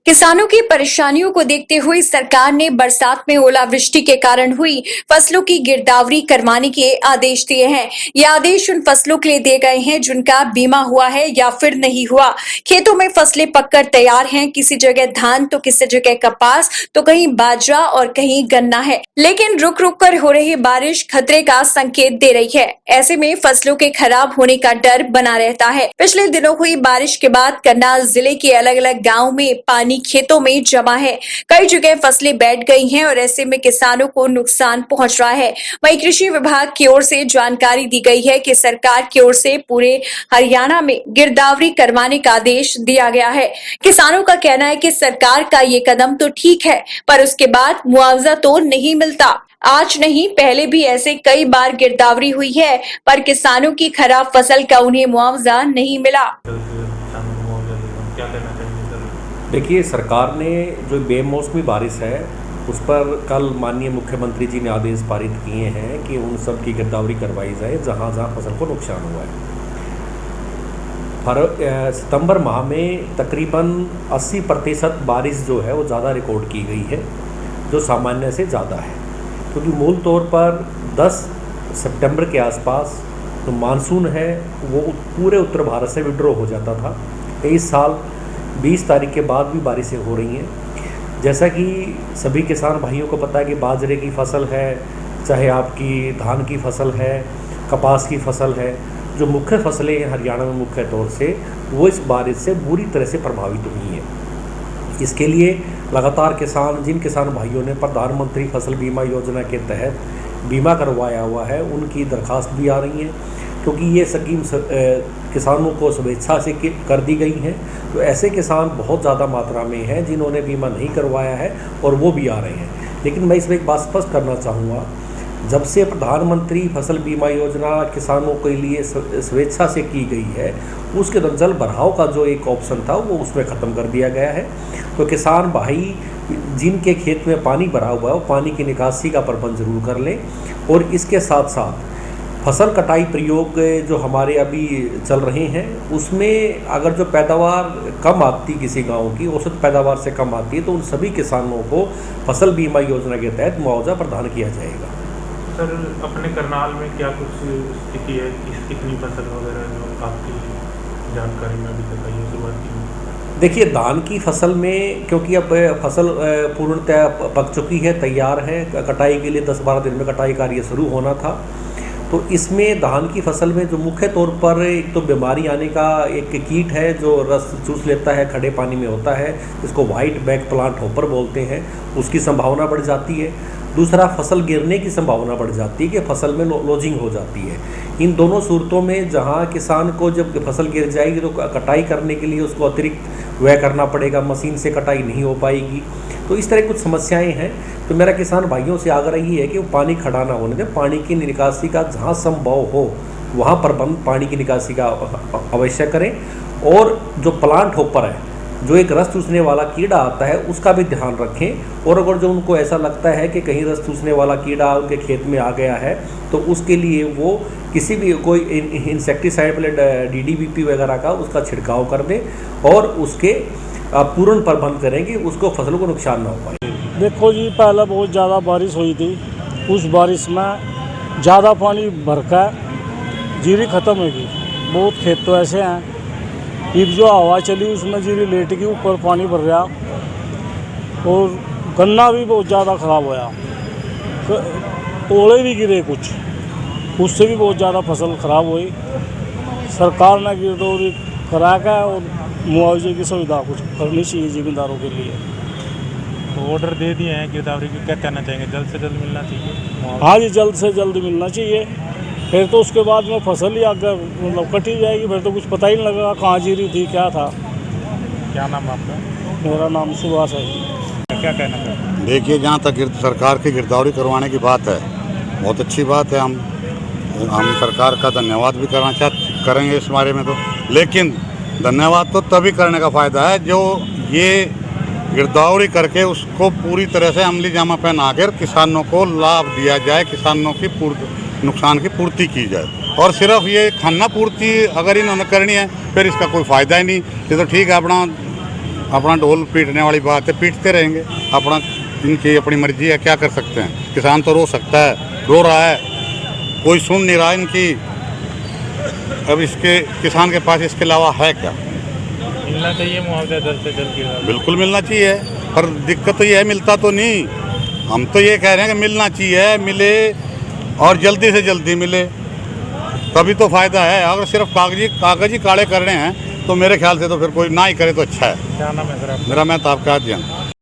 किसानों की परेशानियों को देखते हुए सरकार ने बरसात में ओलावृष्टि के कारण हुई फसलों की गिरदावरी करवाने के आदेश दिए हैं। ये आदेश उन फसलों के लिए दिए गए हैं जिनका बीमा हुआ है या फिर नहीं हुआ। खेतों में फसलें पककर तैयार हैं, किसी जगह धान तो किसी जगह कपास तो कहीं बाजरा और कहीं गन्ना है, लेकिन रुक रुक कर हो रही बारिश खतरे का संकेत दे रही है। ऐसे में फसलों के खराब होने का डर बना रहता है। पिछले दिनों हुई बारिश के बाद करनाल जिले के अलग अलग गाँव में पानी खेतों में जमा है, कई जगह फसलें बैठ गई हैं और ऐसे में किसानों को नुकसान पहुंच रहा है। वहीं कृषि विभाग की ओर से जानकारी दी गई है कि सरकार की ओर से पूरे हरियाणा में गिरदावरी करवाने का आदेश दिया गया है। किसानों का कहना है कि सरकार का ये कदम तो ठीक है, पर उसके बाद मुआवजा तो नहीं मिलता। आज नहीं, पहले भी ऐसे कई बार गिरदावरी हुई है, पर किसानों की खराब फसल का उन्हें मुआवजा नहीं मिला। देखिए, सरकार ने जो बेमौसमी बारिश है उस पर कल माननीय मुख्यमंत्री जी ने आदेश पारित किए हैं कि उन सब की गिरदावरी करवाई जाए जहां जहां फसल को नुकसान हुआ है। सितंबर माह में तकरीबन 80% बारिश जो है वो ज़्यादा रिकॉर्ड की गई है, जो सामान्य से ज़्यादा है, क्योंकि मूल तौर पर 10 सितंबर के आसपास जो मानसून है वो पूरे उत्तर भारत से विड्रॉ हो जाता था। इस साल 20 तारीख के बाद भी बारिशें हो रही हैं। जैसा कि सभी किसान भाइयों को पता है कि बाजरे की फसल है, चाहे आपकी धान की फसल है, कपास की फसल है, जो मुख्य फसलें हैं हरियाणा में मुख्य तौर से, वो इस बारिश से बुरी तरह से प्रभावित हुई हैं। इसके लिए लगातार जिन किसान भाइयों ने प्रधानमंत्री फसल बीमा योजना के तहत बीमा करवाया हुआ है, उनकी दरखास्त भी आ रही हैं, क्योंकि ये स्कीम किसानों को स्वेच्छा से कर दी गई हैं। तो ऐसे किसान बहुत ज़्यादा मात्रा में हैं जिन्होंने बीमा नहीं करवाया है और वो भी आ रहे हैं। लेकिन मैं इसमें एक बात स्पष्ट करना चाहूँगा, जब से प्रधानमंत्री फसल बीमा योजना किसानों के लिए स्वेच्छा से की गई है, उसके दौरान जल भराव का जो एक ऑप्शन था वो उसमें ख़त्म कर दिया गया है। तो किसान भाई जिनके खेत में पानी भरा हुआ है वो पानी की निकासी का प्रबंध जरूर कर लें। और इसके साथ साथ फसल कटाई प्रयोग जो हमारे अभी चल रहे हैं उसमें अगर जो पैदावार कम आती किसी गांव की, औसत पैदावार से कम आती है, तो उन सभी किसानों को फसल बीमा योजना के तहत मुआवजा प्रदान किया जाएगा। सर, अपने करनाल में क्या कुछ स्थिति है, कितनी फसल वगैरह जो आपकी जानकारी में अभी तक आई है शुरुआती में? देखिए, धान की फसल में क्योंकि अब फसल पूर्णतः पक चुकी है, तैयार है, कटाई के लिए 10-12 दिन में कटाई कार्य शुरू होना था। तो इसमें धान की फसल में जो मुख्य तौर पर एक तो बीमारी आने का एक कीट है जो रस चूस लेता है, खड़े पानी में होता है, इसको वाइट बैक प्लांट हॉपर बोलते हैं, उसकी संभावना बढ़ जाती है। दूसरा, फसल गिरने की संभावना बढ़ जाती है कि फसल में लॉजिंग हो जाती है। इन दोनों सूरतों में जहां किसान को जब फसल गिर जाएगी तो कटाई करने के लिए उसको अतिरिक्त व्यय करना पड़ेगा, मशीन से कटाई नहीं हो पाएगी। तो इस तरह कुछ समस्याएं हैं। तो मेरा किसान भाइयों से आग्रह यही है कि वो पानी खड़ा ना होने दें, पानी की निकासी का जहाँ संभव हो वहाँ प्रबंध पानी की निकासी का अवश्य करें। और जो प्लांट हॉपर है, जो एक रस चूसने वाला कीड़ा आता है, उसका भी ध्यान रखें। और अगर जो उनको ऐसा लगता है कि कहीं रस चूसने वाला कीड़ा उनके खेत में आ गया है, तो उसके लिए वो किसी भी कोई इंसेक्टिसाइड DDBP वगैरह का उसका छिड़काव कर दें और उसके पूर्ण प्रबंध करें कि उसको फसलों को नुकसान ना हो पाए। देखो जी, पहले बहुत ज़्यादा बारिश हुई थी, उस बारिश में ज़्यादा पानी भरकर जीरी ख़त्म होगी। बहुत खेत तो ऐसे हैं, अब जो हवा चली उसमें जीरी लेट के ऊपर पानी भर रहा, और गन्ना भी बहुत ज़्यादा ख़राब होया, ओले भी गिरे कुछ, उससे भी बहुत ज़्यादा फसल ख़राब हुई। सरकार ने गिरदावरी करा के और मुआवजे की सुविधा कुछ करनी चाहिए ज़मींदारों के लिए। तो ऑर्डर दे दिए हैं गिरदावरी की, क्या कहना चाहेंगे? जल्द से जल्द मिलना चाहिए? हाँ जी, जल्द से जल्द मिलना चाहिए। फिर तो उसके बाद में फसल ही आगे मतलब कटी जाएगी, फिर तो कुछ पता ही नहीं लगेगा कहाँ जीरी थी, क्या था। क्या नाम आपका? मेरा नाम सुभाष है। क्या कहना चाहते हैं? देखिए, जहाँ तक सरकार की गिरदावरी करवाने की बात है, बहुत अच्छी बात है। हम सरकार का धन्यवाद भी करेंगे इस बारे में। तो लेकिन धन्यवाद तो तभी करने का फ़ायदा है जो ये गिरदावरी करके उसको पूरी तरह से अमली जामा पहना कर किसानों को लाभ दिया जाए, किसानों की नुकसान की पूर्ति की जाए। और सिर्फ ये खाना पूर्ति अगर इन्होंने करनी है फिर इसका कोई फ़ायदा ही नहीं। ये तो ठीक है, अपना ढोल पीटने वाली बात है, पीटते रहेंगे, इनकी अपनी मर्जी है, क्या कर सकते हैं। किसान तो रो सकता है, रो रहा है, कोई सुन नहीं रहा इनकी। अब इसके किसान के पास इसके अलावा है क्या? मिलना चाहिए मुआवजा जल्द से जल्द। बिल्कुल मिलना चाहिए, पर दिक्कत तो ये है मिलता तो नहीं। हम तो ये कह रहे हैं कि मिलना चाहिए, मिले और जल्दी से जल्दी मिले, तभी तो फ़ायदा है। अगर सिर्फ कागज़ी काड़े कर रहे हैं तो मेरे ख्याल से तो फिर कोई ना ही करे तो अच्छा है। क्या नाम है सर आपका? मेरा मैं ताबका अध्ययन।